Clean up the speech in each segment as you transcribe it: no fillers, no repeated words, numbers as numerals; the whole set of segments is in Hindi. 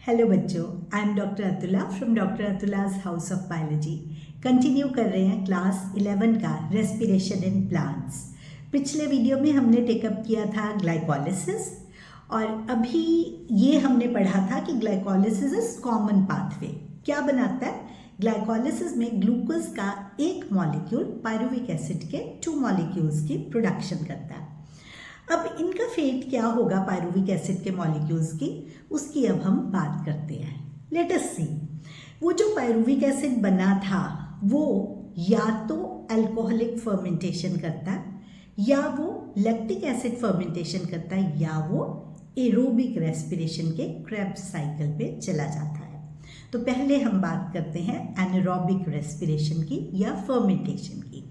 हेलो बच्चों, I am doctor Atula from doctor Atula's house of biology. Continue कर रहे हैं क्लास 11 का रेस्पिरेशन इन प्लांट्स। पिछले वीडियो में हमने टेकअप किया था ग्लाइकोलिसिस और अभी ये हमने पढ़ा था कि ग्लाइकोलिसिस इज कॉमन पाथवे। क्या बनाता है? ग्लाइकोलिसिस में ग्लूकोज का एक मॉलिक्यूल पायरुविक एसिड के 2 मॉलिक्यूल्स की प्रोडक्शन करता है। अब इनका फेट क्या होगा पायरुविक एसिड के मॉलिक्यूल्स की, उसकी अब हम बात करते हैं। लेट अस सी, वो जो पायरुविक एसिड बना था वो या तो अल्कोहलिक फर्मेंटेशन करता है, या वो लैक्टिक एसिड फर्मेंटेशन करता है, या वो एरोबिक रेस्पिरेशन के क्रेब्स साइकिल पे चला जाता है। तो पहले हम बात करते हैं एनारोबिक रेस्पिरेशन की या फर्मेंटेशन की।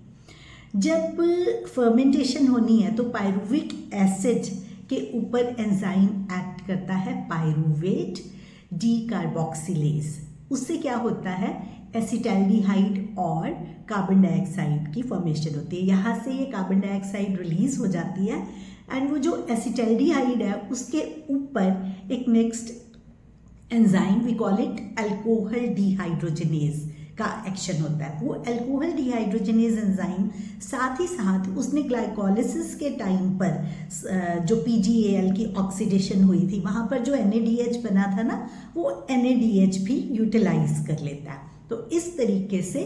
जब फर्मेंटेशन होनी है तो पायरुविक एसिड के ऊपर एंजाइम एक्ट करता है पायरुवेट डी कार्बोक्सिलेज। उससे क्या होता है? एसिटाल्डिहाइड और कार्बन डाइऑक्साइड की फॉर्मेशन होती है। यहाँ से ये कार्बन डाइऑक्साइड रिलीज हो जाती है एंड वो जो एसिटाल्डिहाइड है उसके ऊपर एक next enzyme, we call it alcohol dehydrogenase का एक्शन होता है। वो अल्कोहल डिहाइड्रोजिनेज एंजाइम साथ ही साथ उसने ग्लाइकोलिसिस के टाइम पर जो PgAl की ऑक्सीडेशन हुई थी वहाँ पर जो NADH बना था ना, वो NADH भी यूटिलाइज कर लेता है। तो इस तरीके से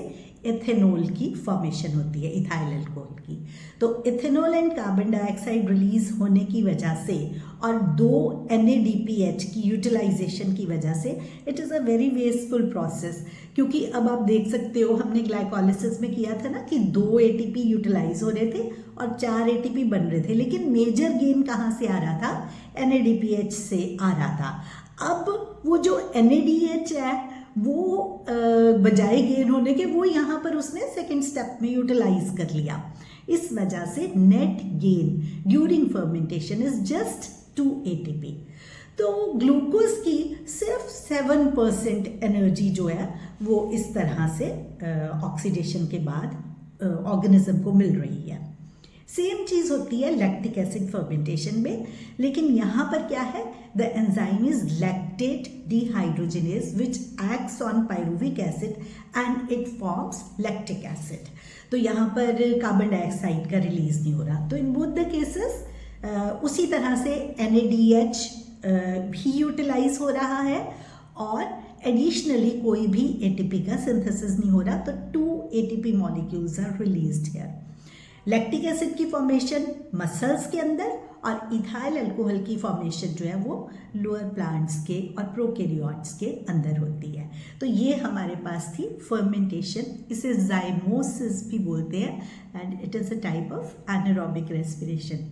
एथेनॉल की फॉर्मेशन होती है, इथाइल अल्कोहल की। तो ethanol and carbon dioxide release होने की वजह से और 2 NADPH की यूटिलाइजेशन की वजह से it is a very wasteful process. क्योंकि अब आप देख सकते हो, हमने ग्लाइकोलिसिस में किया था ना कि 2 ATP यूटिलाइज हो रहे थे और 4 ATP बन रहे थे, लेकिन मेजर गेन कहाँ से आ रहा था? NADPH से आ रहा था। अब वो जो NADH है वो बजाय गेन होने के वो यहाँ पर उसने सेकेंड स्टेप में यूटिलाइज कर लिया। इस वजह से net gain during fermentation is just 2 ATP। तो ग्लूकोज की सिर्फ 7% एनर्जी जो है वो इस तरह से ऑक्सीडेशन के बाद ऑर्गेनिज्म को मिल रही है। सेम चीज़ होती है लैक्टिक एसिड फर्मेंटेशन में, लेकिन यहाँ पर क्या है? The enzyme is lactate dehydrogenase which acts on pyruvic acid and it forms lactic acid. तो यहाँ पर कार्बन डाइऑक्साइड का रिलीज नहीं हो रहा। तो इन बोथ द केसेस उसी तरह से NADH भी यूटिलाइज हो रहा है और एडिशनली कोई भी ATP का सिंथेसिस नहीं हो रहा। तो 2 ATP molecules are released here. Lactic acid की फॉर्मेशन मसल्स के अंदर और इथाइल अल्कोहल की फॉर्मेशन जो है वो लोअर प्लांट्स के और प्रोकैरियोट्स के अंदर होती है। तो ये हमारे पास थी फर्मेंटेशन। इसे जाइमोसिस भी बोलते हैं and it is a type of anaerobic respiration.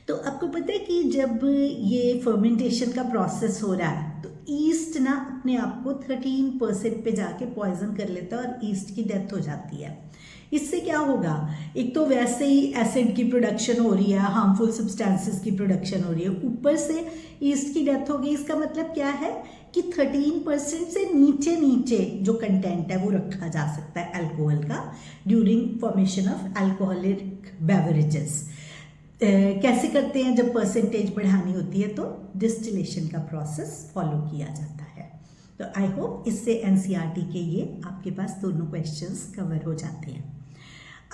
तो आपको पता है कि जब ये फर्मेंटेशन का प्रोसेस हो रहा है तो ईस्ट ना अपने आप को 13% पे जाके पॉइजन कर लेता है और ईस्ट की डेथ हो जाती है। इससे क्या होगा? एक तो वैसे ही एसिड की प्रोडक्शन हो रही है, हार्मफुल सब्सटेंसेस की प्रोडक्शन हो रही है, ऊपर से ईस्ट की डेथ हो गई। इसका मतलब क्या है कि 13% से नीचे नीचे जो कंटेंट है वो रखा जा सकता है अल्कोहल का during formation of alcoholic beverages. कैसे करते हैं? जब परसेंटेज बढ़ानी होती है तो डिस्टिलेशन का प्रोसेस फॉलो किया जाता है। तो आई होप इससे NCERT के ये आपके पास दोनों क्वेश्चंस कवर हो जाते हैं।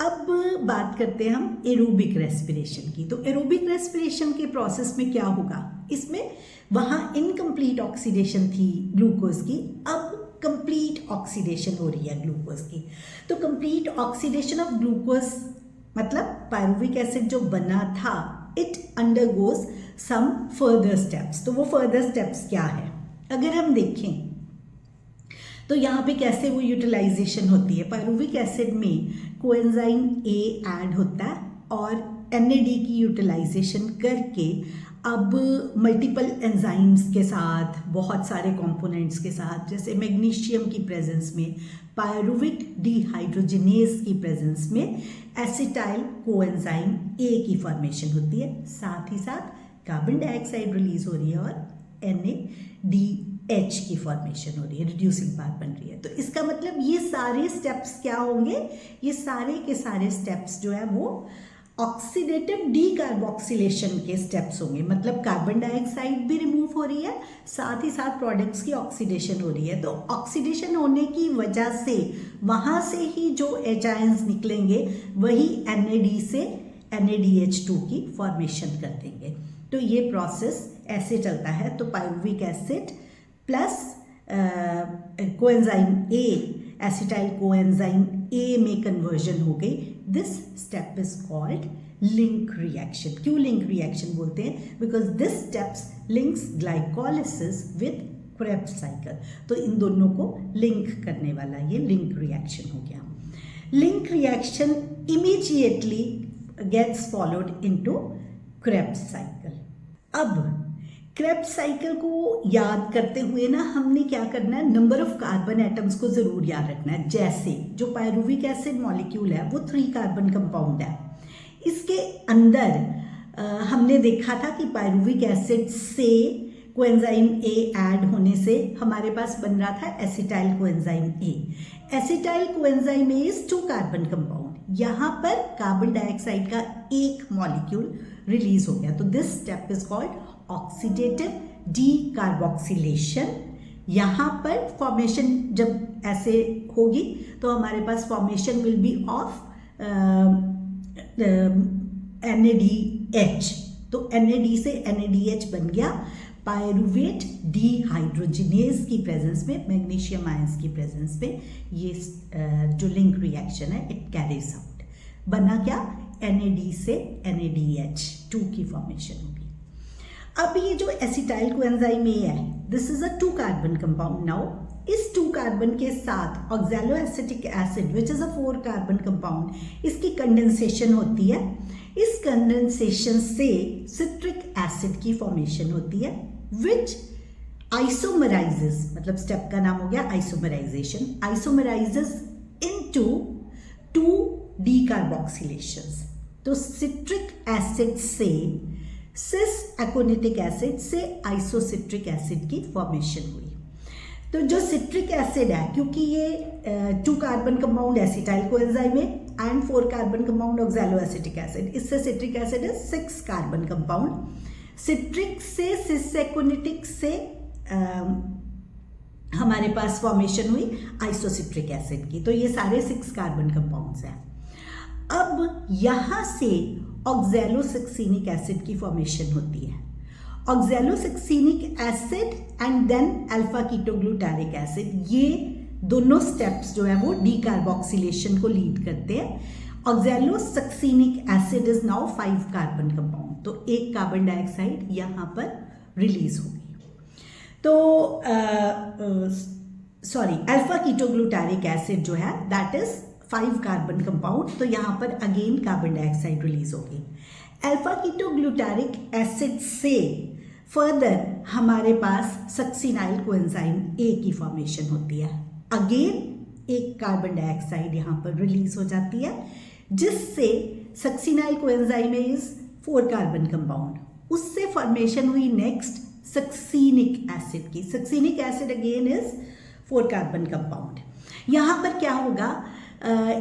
अब बात करते हैं हम एरोबिक रेस्पिरेशन की। तो एरोबिक रेस्पिरेशन के प्रोसेस में क्या होगा? इसमें वहाँ इनकम्प्लीट ऑक्सीडेशन थी ग्लूकोज की, अब कंप्लीट ऑक्सीडेशन हो रही है ग्लूकोज की। तो कंप्लीट ऑक्सीडेशन ऑफ ग्लूकोज मतलब पायरुविक एसिड जो बना था it undergoes some further steps. तो वो फर्दर स्टेप्स क्या है? अगर हम देखें तो यहाँ पे कैसे वो यूटिलाइजेशन होती है। पायरुविक एसिड में कोएंजाइम A ऐड होता है और NAD की यूटिलाइजेशन करके अब मल्टीपल एंजाइम्स के साथ, बहुत सारे कंपोनेंट्स के साथ, जैसे मैग्नीशियम की प्रेजेंस में, पायरुविक डिहाइड्रोजिनेज की प्रेजेंस में एसिटाइल कोएंजाइम A की फॉर्मेशन होती है। साथ ही साथ कार्बन डाइऑक्साइड रिलीज हो रही है और NADH की फॉर्मेशन हो रही है, रिड्यूसिंग पार्ट बन रही है। तो इसका मतलब ये सारे स्टेप्स क्या होंगे? ये सारे के सारे स्टेप्स जो है वो ऑक्सीडेटिव डीकार्बोक्सिलेशन के स्टेप्स होंगे, मतलब कार्बन डाइऑक्साइड भी रिमूव हो रही है, साथ ही साथ प्रोडक्ट्स की ऑक्सीडेशन हो रही है। तो ऑक्सीडेशन होने की वजह से वहाँ से ही जो एच आयंस निकलेंगे वही NAD से NADH2 की फॉर्मेशन कर देंगे। तो ये प्रोसेस ऐसे चलता है। तो pyruvic acid plus coenzyme A, acetyl coenzyme A में कन्वर्जन हो गई। This step is called link reaction. क्यों लिंक रिएक्शन बोलते हैं? Because this steps links glycolysis with Krebs cycle. तो इन दोनों को लिंक करने वाला ये लिंक रिएक्शन हो गया। Link reaction immediately gets followed into Krebs cycle. अब क्रेब्स साइकिल को याद करते हुए ना हमने क्या करना है, नंबर ऑफ कार्बन एटम्स को जरूर याद रखना है। जैसे जो पायरुविक एसिड मॉलिक्यूल है वो 3 कार्बन कंपाउंड है। इसके अंदर हमने देखा था कि पायरुविक एसिड से कोएंजाइम ए ऐड होने से हमारे पास बन रहा था acetyl coenzyme A. Acetyl coenzyme A is 2 carbon compound. यहाँ पर कार्बन डाइऑक्साइड का एक मॉलिक्यूल रिलीज हो गया। तो this step is called oxidative decarboxylation. यहाँ पर फॉर्मेशन जब ऐसे होगी तो हमारे पास formation will be of NADH। तो NAD से NADH बन गया पायरुवेट डीहाइड्रोजिनेज की प्रेजेंस में, मैग्नीशियम आयंस की प्रेजेंस में। ये जो लिंक रिएक्शन है इट कैरीज आउट। बना क्या? NAD से NADH2 की फॉर्मेशन होगी। अब ये जो एसिटाइल कोएंजाइम ए है, this is a 2 carbon compound. Now इस 2 कार्बन के साथ oxaloacetic acid which is a 4 carbon compound, इसकी कंडेंसेशन होती है। इस कंडेंसेशन से सिट्रिक एसिड की फॉर्मेशन होती है विच आइसोमराइजेस, मतलब स्टेप का नाम हो गया आइसोमराइजेशन, आइसोमराइजेस इनटू 2 डीकार्बोक्सिलेशंस। तो सिट्रिक एसिड से सिस एकोनिटिक एसिड से आइसोसिट्रिक एसिड की फॉर्मेशन हुई। तो जो सिट्रिक एसिड है, क्योंकि ये 2 कार्बन कंपाउंड एसिटाइल कोएंजाइम है and 4 carbon compound oxaloacetic acid, इससे सिट्रिक एसिड है 6 कार्बन कंपाउंड। सिट्रिक से सिस एकोनिटिक से हमारे पास फॉर्मेशन हुई आइसोसिट्रिक एसिड की। तो ये सारे 6 कार्बन कंपाउंड्स हैं। अब यहाँ से ऑक्सैलोसक्सिनिक एसिड की फॉर्मेशन होती है। Oxalosuccinic acid and then alpha ketoglutaric acid, ये दोनों स्टेप्स जो है वो डीकार्बोक्सिलेशन को लीड करते हैं। Oxalosuccinic acid is now 5 carbon compound. तो 1 कार्बन डाइऑक्साइड यहाँ पर रिलीज हो गई। तो अल्फा कीटोग्लूटारिक एसिड जो है दैट इज 5 कार्बन कंपाउंड। तो यहाँ पर अगेन कार्बन डाइऑक्साइड रिलीज होगी। अल्फा कीटोग्लूटारिक एसिड से फर्दर हमारे पास सक्सिनाइल कोएंजाइम ए की फॉर्मेशन होती है। अगेन 1 कार्बन डाइऑक्साइड यहाँ पर रिलीज हो जाती है, जिससे succinyl coenzyme A is 4 carbon compound. उससे फॉर्मेशन हुई नेक्स्ट सक्सिनिक एसिड की। Succinic acid again is 4 carbon compound. यहाँ पर क्या होगा,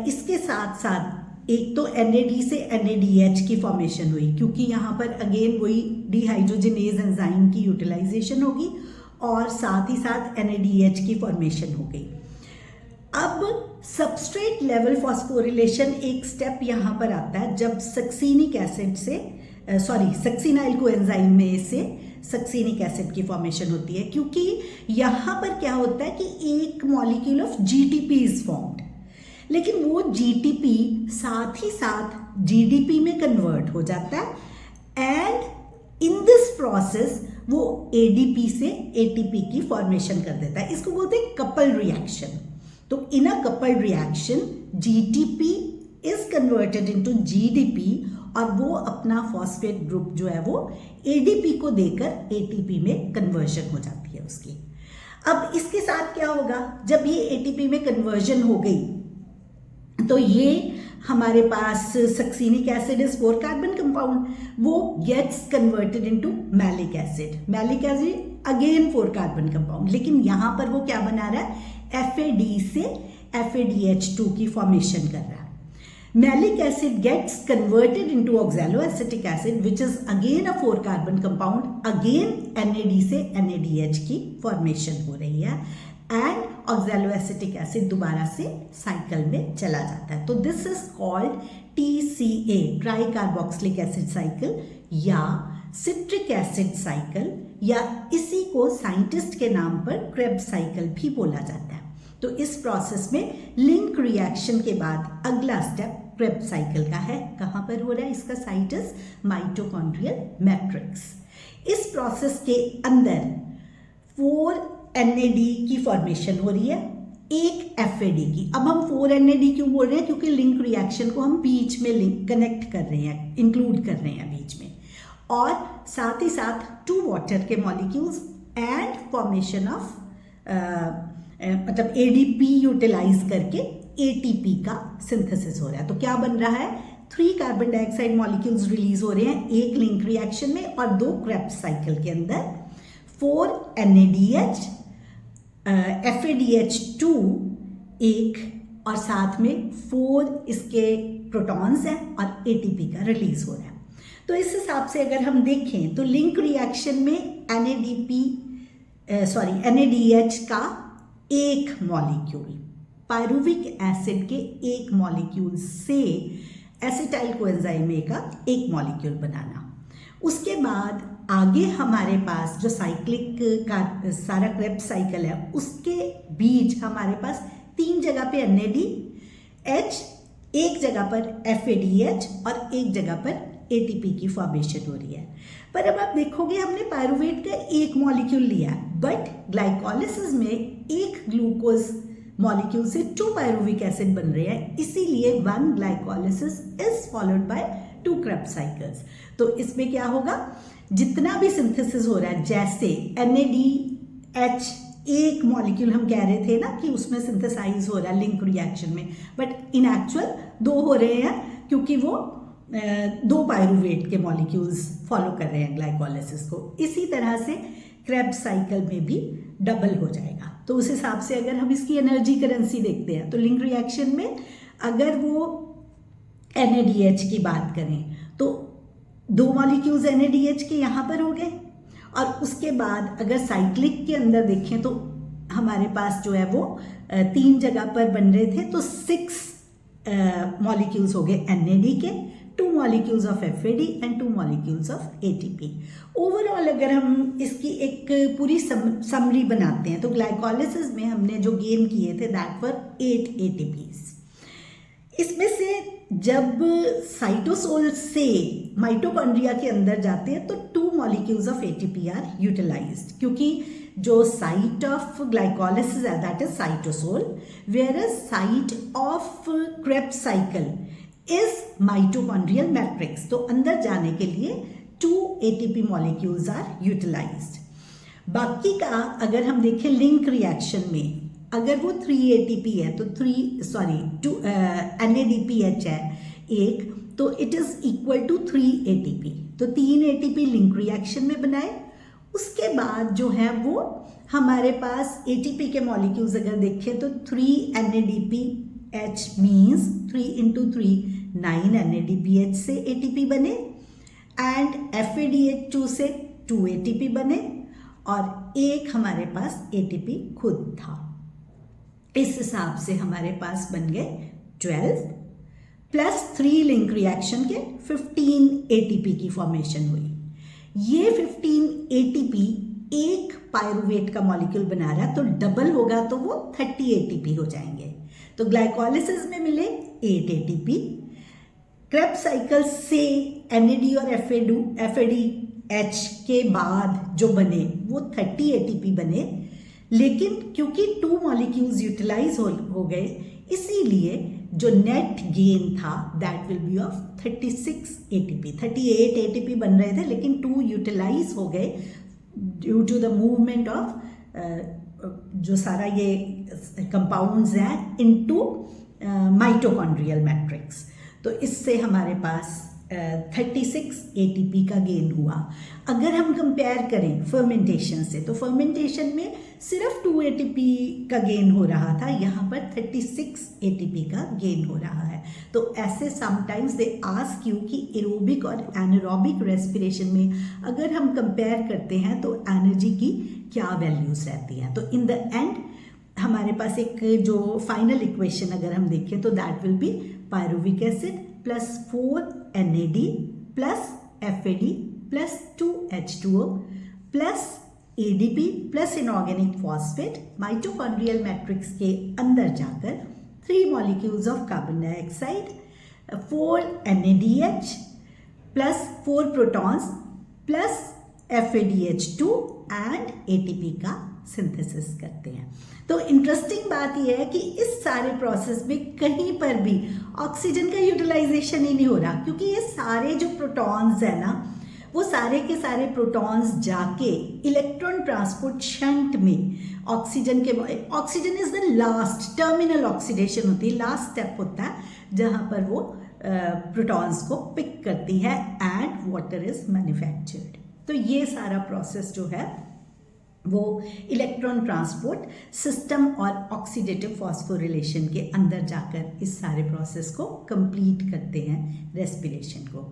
इसके साथ साथ एक तो NAD से NADH की फॉर्मेशन हुई, क्योंकि यहाँ पर अगेन वही डीहाइड्रोजिनेज एंजाइम की यूटिलाइजेशन होगी और साथ ही साथ NADH की फॉर्मेशन हो गई। अब सबस्ट्रेट लेवल फॉस्फोरिलेशन एक स्टेप यहाँ पर आता है जब सक्सिनिक एसिड से सक्सिनाइल कोएंजाइम में से सक्सिनिक एसिड की फॉर्मेशन होती है, क्योंकि यहाँ पर क्या होता है कि एक molecule of GTP is formed, लेकिन वो GTP साथ ही साथ GDP में कन्वर्ट हो जाता है एंड इन दिस प्रोसेस वो ADP से ATP की फॉर्मेशन कर देता है। इसको बोलते हैं कपल रिएक्शन। तो in a couple reaction GTP is converted into GDP और वो अपना फॉस्फेट ग्रुप जो है वो ADP को देकर ATP में कन्वर्जन हो जाती है उसकी। अब इसके साथ क्या होगा, जब ये ATP में कन्वर्जन हो गई तो ये हमारे पास succinic acid is 4 carbon compound, वो gets converted into malic acid. Malic acid again 4 carbon compound, लेकिन यहाँ पर वो क्या बना रहा है, FAD से FADH2 की फॉर्मेशन कर रहा है। Malic acid gets converted into oxaloacetic acid which is again a 4 carbon compound, again NAD से NADH की formation हो रही है and oxaloacetic acid दोबारा से cycle में चला जाता है. तो this is called TCA tricarboxylic acid cycle या citric acid cycle या इसी को साइंटिस्ट के नाम पर Krebs cycle भी बोला जाता है. तो इस प्रोसेस में लिंक रिएक्शन के बाद अगला स्टेप क्रेब्स साइकिल का है. कहाँ पर हो रहा है? इसका साइट इज माइटोकॉन्ड्रियल मैट्रिक्स. इस प्रोसेस के अंदर 4 NAD की फॉर्मेशन हो रही है, एक FAD की. अब हम 4 NAD क्यों बोल रहे हैं? क्योंकि लिंक रिएक्शन को हम बीच में लिंक कनेक्ट कर रहे हैं, इंक्लूड कर रहे हैं बीच में, और साथ ही साथ 2 वाटर के मॉलिक्यूल्स एंड फॉर्मेशन ऑफ मतलब ADP यूटिलाइज करके ATP का सिंथेसिस हो रहा है. तो क्या बन रहा है? 3 कार्बन डाइऑक्साइड मॉलिक्यूल्स रिलीज हो रहे हैं एक लिंक रिएक्शन में और 2 क्रेब्स साइकिल के अंदर. 4 NADH FADH2 एक और साथ में 4 इसके प्रोटॉन्स हैं और ATP का रिलीज हो रहा है. तो इस हिसाब से अगर हम देखें तो लिंक रिएक्शन में NADH का एक मॉलिक्यूल पायरुविक एसिड के एक मॉलिक्यूल से एसिटाइल कोएंजाइम A का एक मॉलिक्यूल बनाना. उसके बाद आगे हमारे पास जो साइक्लिक का सारा क्रेब्स साइकिल है उसके बीच हमारे पास 3 जगह पे NADH, एक जगह पर FADH और एक जगह पर ATP की फॉर्मेशन हो रही है. पर अब आप देखोगे हमने पायरुवेट का एक मॉलिक्यूल लिया, बट ग्लाइकोलिसिस में एक ग्लूकोज मॉलिक्यूल से 2 पायरुविक एसिड बन रहे हैं, इसीलिए 1 glycolysis is followed by 2 Krebs cycles. तो इसमें क्या होगा? जितना भी सिंथेसिस हो रहा है, जैसे NADH एक मॉलिक्यूल हम कह रहे थे ना कि उसमें सिंथेसाइज हो रहा है लिंक रिएक्शन में, बट इन एक्चुअल 2 हो रहे हैं क्योंकि वो 2 पायरुवेट के मॉलिक्यूल्स फॉलो कर रहे हैं ग्लाइकोलिसिस को. इसी तरह से क्रेब्स साइकिल में भी डबल हो जाएगा. तो उस हिसाब से अगर हम इसकी एनर्जी करेंसी देखते हैं तो लिंक रिएक्शन में अगर वो NADH की बात करें तो 2 मॉलिक्यूल्स NADH के यहाँ पर हो गए, और उसके बाद अगर साइक्लिक के अंदर देखें तो हमारे पास जो है वो 3 जगह पर बन रहे थे, तो 6 मॉलिक्यूल्स हो गए NAD के, 2 molecules of FAD and 2 molecules of ATP. Overall अगर हम इसकी एक पूरी समरी बनाते हैं तो ग्लाइकोलिसिस में हमने जो गेन किए थे दैट वर 8 ATPs. इसमें से जब साइटोसोल से माइटोकॉन्ड्रिया के अंदर जाते हैं तो 2 molecules of ATP are utilized, क्योंकि जो साइट ऑफ ग्लाइकोलिसिस है that is cytosol, whereas site of Krebs cycle is mitochondrial matrix. तो अंदर जाने के लिए 2 ATP मॉलिक्यूल्स आर यूटिलाइज्ड. बाकी का अगर हम देखें लिंक रिएक्शन में, अगर वो 3 ATP है तो 2 NADPH है एक, तो it is equal to 3 ATP. तो 3 ATP लिंक रिएक्शन में बनाए. उसके बाद जो है वो हमारे पास ATP के मॉलिक्यूल्स अगर देखें तो 3 NADPH मीन्स 3 into 3 9 NADPH से ATP बने, एंड FADH2 से 2 ATP बने, और एक हमारे पास ATP खुद था. इस हिसाब से हमारे पास बन गए 12 प्लस 3 लिंक रिएक्शन के 15 ATP की फॉर्मेशन हुई. ये 15 ATP एक पायरुवेट का मॉलिक्यूल बना रहा है, तो डबल होगा तो वो 30 ATP हो जाएंगे. तो ग्लाइकोलिसिस में मिले 8 ATP, क्रेब्स साइकिल से NAD और FADH के बाद जो बने वो 30 ATP बने, लेकिन क्योंकि 2 मॉलिक्यूल्स यूटिलाइज हो गए इसीलिए जो नेट गेन था that will be of 36 ATP. 38 ATP बन रहे थे लेकिन 2 यूटिलाइज हो गए due to the movement of जो सारा ये कंपाउंड्स हैं इनटू माइटोकॉन्ड्रियल मैट्रिक्स. तो इससे हमारे पास 36 ATP का गेन हुआ। अगर हम कंपेयर करें फर्मेंटेशन से, तो फर्मेंटेशन में सिर्फ 2 ATP का गेन हो रहा था, यहाँ पर 36 ATP का गेन हो रहा है। तो ऐसे समटाइम्स दे आस्क यू कि एरोबिक और एनारोबिक रेस्पिरेशन में अगर हम कंपेयर करते हैं तो एनर्जी की क्या वैल्यूज रहती हैं। तो इन द एंड हमारे पास एक जो फाइनल इक्वेशन अगर हम देखें तो that will be pyruvic acid plus 4 NAD plus FAD plus 2 H2O plus ADP plus inorganic phosphate mitochondrial matrix के अंदर जाकर 3 molecules of carbon dioxide, 4 NADH plus 4 protons plus FADH2 and ATP का सिंथेसिस करते हैं। तो इंटरेस्टिंग बात यह है कि इस सारे प्रोसेस में कहीं पर भी ऑक्सीजन का यूटिलाइजेशन ही नहीं हो रहा, क्योंकि ये सारे जो प्रोटॉन्स है ना, वो सारे के सारे प्रोटॉन्स जाके इलेक्ट्रॉन ट्रांसपोर्ट शंट में oxygen is the last terminal oxidation होती है, लास्ट स्टेप होता है जहाँ पर वो प्रोटॉन्स को पिक करती है एंड वाटर इज मैन्युफैक्चर्ड। तो ये सारा प्रोसेस जो है वो इलेक्ट्रॉन ट्रांसपोर्ट सिस्टम और ऑक्सीडेटिव फॉस्फोरिलेशन के अंदर जाकर इस सारे प्रोसेस को कंप्लीट करते हैं रेस्पिरेशन को।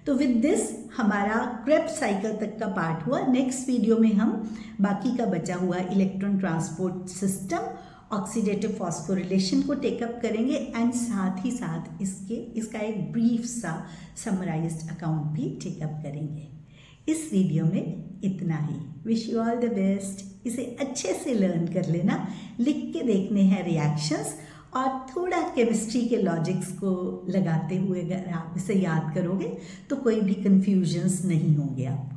तो विद दिस हमारा क्रेब्स साइकिल तक का पार्ट हुआ। नेक्स्ट वीडियो में हम बाकी का बचा हुआ electron transport system, oxidative phosphorylation को टेकअप करेंगे एंड साथ ही साथ इसका एक ब्रीफ सा समराइज्ड अकाउंट भी टेकअप करेंगे। इस वीडियो में इतना ही। Wish you all the best. इसे अच्छे से लर्न कर लेना, लिख के देखने हैं रिएक्शंस, और थोड़ा केमिस्ट्री के लॉजिक्स को लगाते हुए अगर आप इसे याद करोगे तो कोई भी कंफ्यूजन्स नहीं होंगे आपको।